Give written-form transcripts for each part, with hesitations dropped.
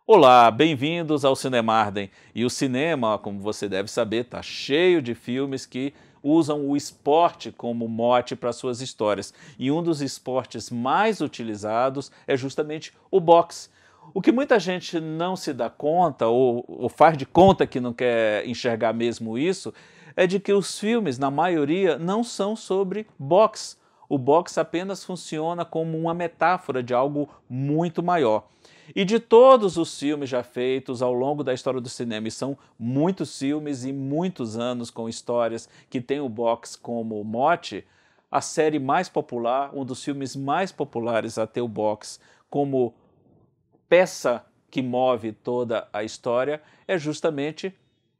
Olá, bem-vindos ao Cinemarden. E o cinema, como você deve saber, está cheio de filmes que usam o esporte como mote para suas histórias. E um dos esportes mais utilizados é justamente o boxe. O que muita gente não se dá conta, ou faz de conta que não quer enxergar mesmo isso, é de que os filmes, na maioria, não são sobre boxe. O boxe apenas funciona como uma metáfora de algo muito maior. E de todos os filmes já feitos ao longo da história do cinema, e são muitos filmes e muitos anos com histórias que têm o boxe como mote, a série mais popular, um dos filmes mais populares a ter o boxe como peça que move toda a história, é justamente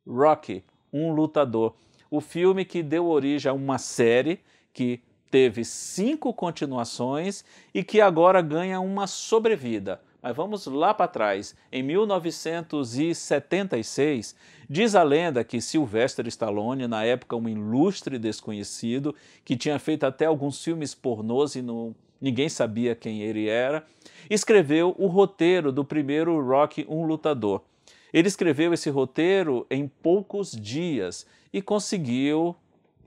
Rocky, um lutador. O filme que deu origem a uma série que teve 5 continuações e que agora ganha uma sobrevida. Mas vamos lá para trás. Em 1976, diz a lenda que Sylvester Stallone, na época um ilustre desconhecido, que tinha feito até alguns filmes pornôs e ninguém sabia quem ele era, escreveu o roteiro do primeiro Rocky, um lutador. Ele escreveu esse roteiro em poucos dias e conseguiu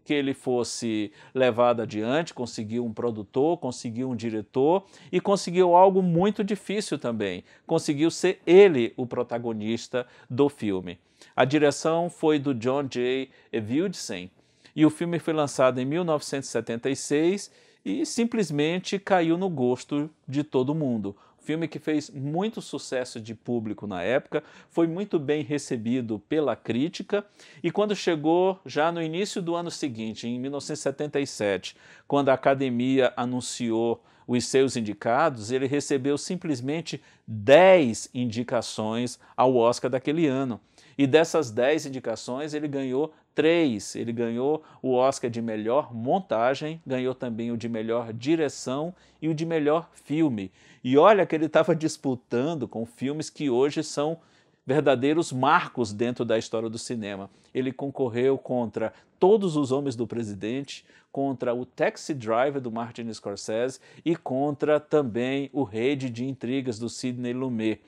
que ele fosse levado adiante, conseguiu um produtor, conseguiu um diretor e conseguiu algo muito difícil também. Conseguiu ser ele o protagonista do filme. A direção foi do John J. Avildsen e o filme foi lançado em 1976 e simplesmente caiu no gosto de todo mundo. Filme que fez muito sucesso de público na época, foi muito bem recebido pela crítica e quando chegou já no início do ano seguinte, em 1977, quando a Academia anunciou os seus indicados, ele recebeu simplesmente 10 indicações ao Oscar daquele ano. E dessas 10 indicações ele ganhou 3. Ele ganhou o Oscar de melhor montagem, ganhou também o de melhor direção e o de melhor filme. E olha que ele estava disputando com filmes que hoje são verdadeiros marcos dentro da história do cinema. Ele concorreu contra Todos os Homens do Presidente, contra o Taxi Driver do Martin Scorsese e contra também o Rede de Intrigas do Sidney Lumet.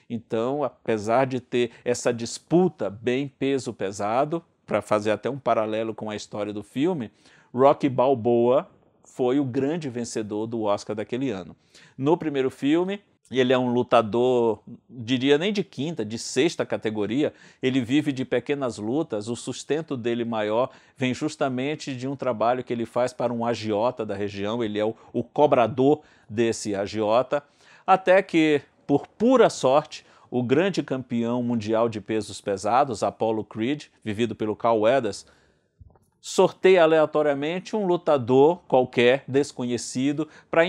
Então, apesar de ter essa disputa bem peso-pesado, para fazer até um paralelo com a história do filme, Rocky Balboa foi o grande vencedor do Oscar daquele ano. No primeiro filme, ele é um lutador, diria nem de quinta, de sexta categoria, ele vive de pequenas lutas, o sustento dele maior vem justamente de um trabalho que ele faz para um agiota da região, ele é o cobrador desse agiota, até que, por pura sorte, o grande campeão mundial de pesos pesados, Apollo Creed, vivido pelo Carl Weathers, sorteia aleatoriamente um lutador qualquer, desconhecido, para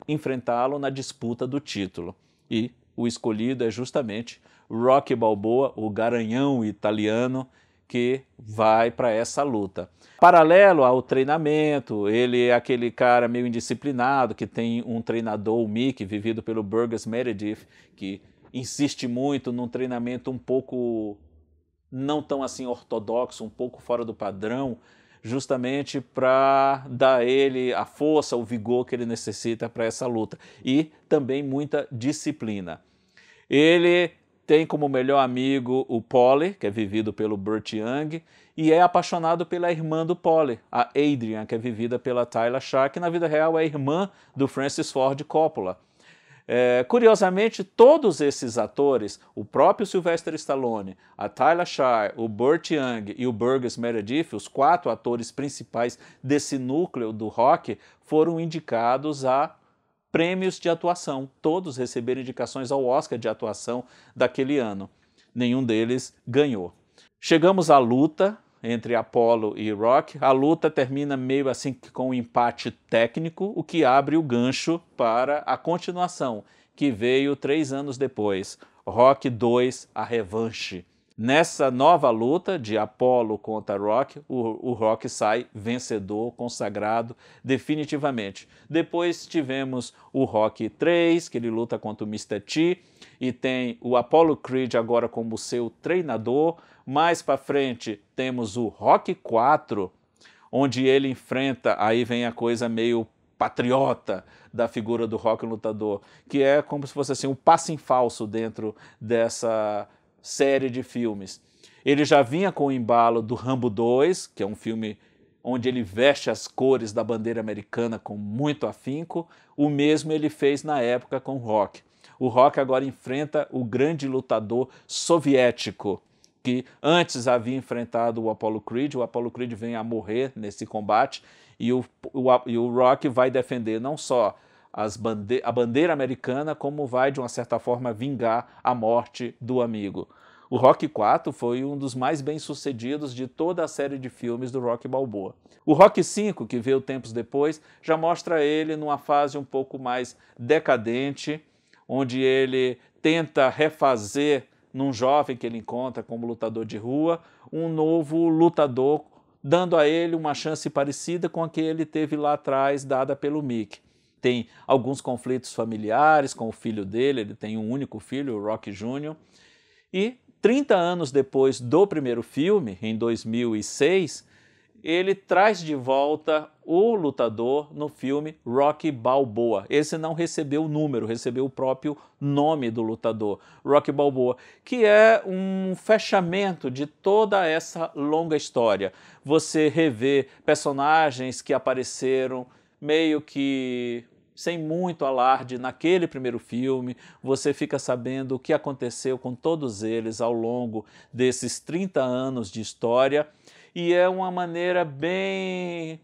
enfrentá-lo na disputa do título. E o escolhido é justamente Rocky Balboa, o garanhão italiano, que vai para essa luta. Paralelo ao treinamento, ele é aquele cara meio indisciplinado, que tem um treinador, o Mickey, vivido pelo Burgess Meredith, que insiste muito num treinamento um pouco não tão assim ortodoxo, um pouco fora do padrão, justamente para dar a ele a força, o vigor que ele necessita para essa luta. E também muita disciplina. Ele tem como melhor amigo o Paulie, que é vivido pelo Burt Young, e é apaixonado pela irmã do Paulie, a Adrian, que é vivida pela Talia Shire, que na vida real é irmã do Francis Ford Coppola. Curiosamente, todos esses atores, o próprio Sylvester Stallone, a Talia Shire, o Burt Young e o Burgess Meredith, os 4 atores principais desse núcleo do Rocky, foram indicados a prêmios de atuação. Todos receberam indicações ao Oscar de atuação daquele ano. Nenhum deles ganhou. Chegamos à luta entre Apollo e Rock. A luta termina meio assim com um empate técnico, o que abre o gancho para a continuação, que veio 3 anos depois, Rock 2, A Revanche. Nessa nova luta de Apollo contra Rock, o Rock sai vencedor, consagrado definitivamente. Depois tivemos o Rock 3, que ele luta contra o Mr. T, e tem o Apollo Creed agora como seu treinador. Mais para frente temos o Rock 4, onde ele enfrenta, aí vem a coisa meio patriota da figura do Rock lutador, que é como se fosse assim um passo em falso dentro dessa série de filmes. Ele já vinha com o embalo do Rambo 2, que é um filme onde ele veste as cores da bandeira americana com muito afinco. O mesmo ele fez na época com o Rock. O Rock agora enfrenta o grande lutador soviético, que antes havia enfrentado o Apollo Creed. O Apollo Creed vem a morrer nesse combate e o Rock vai defender não só a bandeira americana, como vai, de uma certa forma, vingar a morte do amigo. O Rock 4 foi um dos mais bem-sucedidos de toda a série de filmes do Rock Balboa. O Rock 5, que veio tempos depois, já mostra ele numa fase um pouco mais decadente, onde ele tenta refazer, num jovem que ele encontra como lutador de rua, um novo lutador, dando a ele uma chance parecida com a que ele teve lá atrás, dada pelo Mick. Tem alguns conflitos familiares com o filho dele, ele tem um único filho, o Rock Jr., e 30 anos depois do primeiro filme, em 2006, ele traz de volta o lutador no filme Rocky Balboa. Esse não recebeu o número, recebeu o próprio nome do lutador, Rocky Balboa, que é um fechamento de toda essa longa história. Você revê personagens que apareceram meio que sem muito alarde naquele primeiro filme, você fica sabendo o que aconteceu com todos eles ao longo desses 30 anos de história, e é uma maneira bem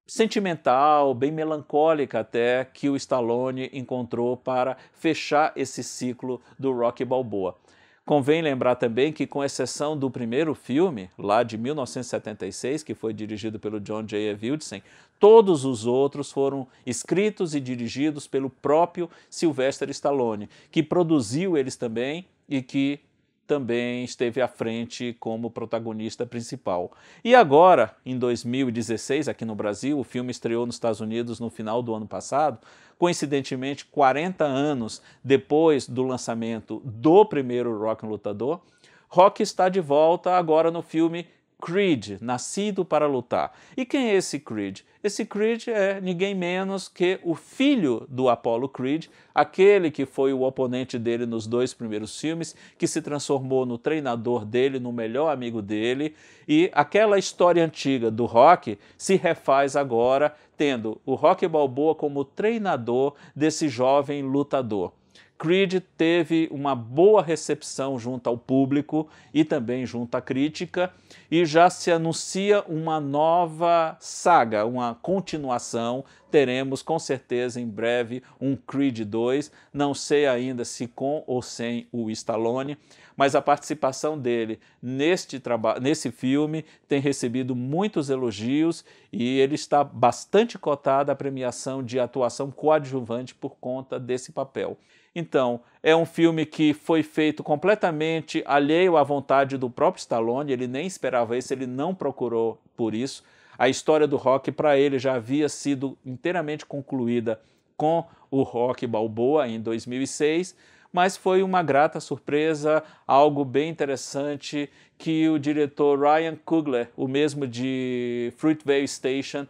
sentimental, bem melancólica até, que o Stallone encontrou para fechar esse ciclo do Rocky Balboa. Convém lembrar também que, com exceção do primeiro filme, lá de 1976, que foi dirigido pelo John J. Avildsen, todos os outros foram escritos e dirigidos pelo próprio Sylvester Stallone, que produziu eles também e que também esteve à frente como protagonista principal. E agora, em 2016, aqui no Brasil, o filme estreou nos Estados Unidos no final do ano passado, coincidentemente 40 anos depois do lançamento do primeiro Rock Lutador. Rock está de volta agora no filme Creed, Nascido para Lutar. E quem é esse Creed? Esse Creed é ninguém menos que o filho do Apollo Creed, aquele que foi o oponente dele nos 2 primeiros filmes, que se transformou no treinador dele, no melhor amigo dele, e aquela história antiga do Rock se refaz agora, tendo o Rocky Balboa como treinador desse jovem lutador. Creed teve uma boa recepção junto ao público e também junto à crítica, e já se anuncia uma nova saga, uma continuação. Teremos com certeza em breve um Creed 2, não sei ainda se com ou sem o Stallone, mas a participação dele nesse filme tem recebido muitos elogios e ele está bastante cotado à premiação de atuação coadjuvante por conta desse papel. Então, é um filme que foi feito completamente alheio à vontade do próprio Stallone, ele nem esperava isso, ele não procurou por isso. A história do Rock para ele já havia sido inteiramente concluída com o Rocky Balboa em 2006, mas foi uma grata surpresa, algo bem interessante que o diretor Ryan Coogler, o mesmo de Fruitvale Station,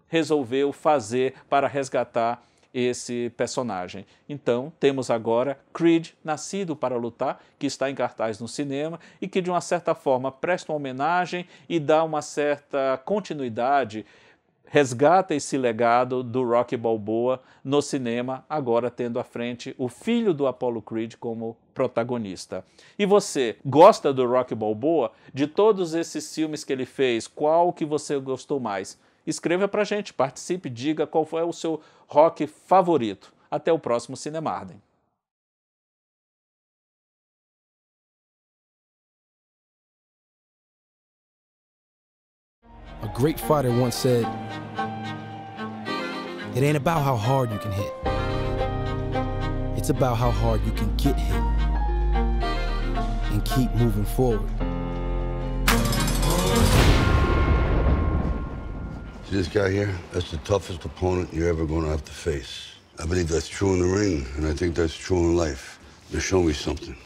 resolveu fazer para resgatar esse personagem. Então, temos agora Creed, Nascido para Lutar, que está em cartaz no cinema e que, de uma certa forma, presta uma homenagem e dá uma certa continuidade, resgata esse legado do Rocky Balboa no cinema, agora tendo à frente o filho do Apollo Creed como protagonista. E você, gosta do Rocky Balboa? De todos esses filmes que ele fez, qual que você gostou mais? Escreva pra gente, participe, diga qual foi o seu rock favorito. Até o próximo Cinemarden. A great fighter once said, "It ain't about how hard you can hit. It's about how hard you can get hit and keep moving forward." See this guy here? That's the toughest opponent you're ever going to have to face. I believe that's true in the ring, and I think that's true in life. Now show me something.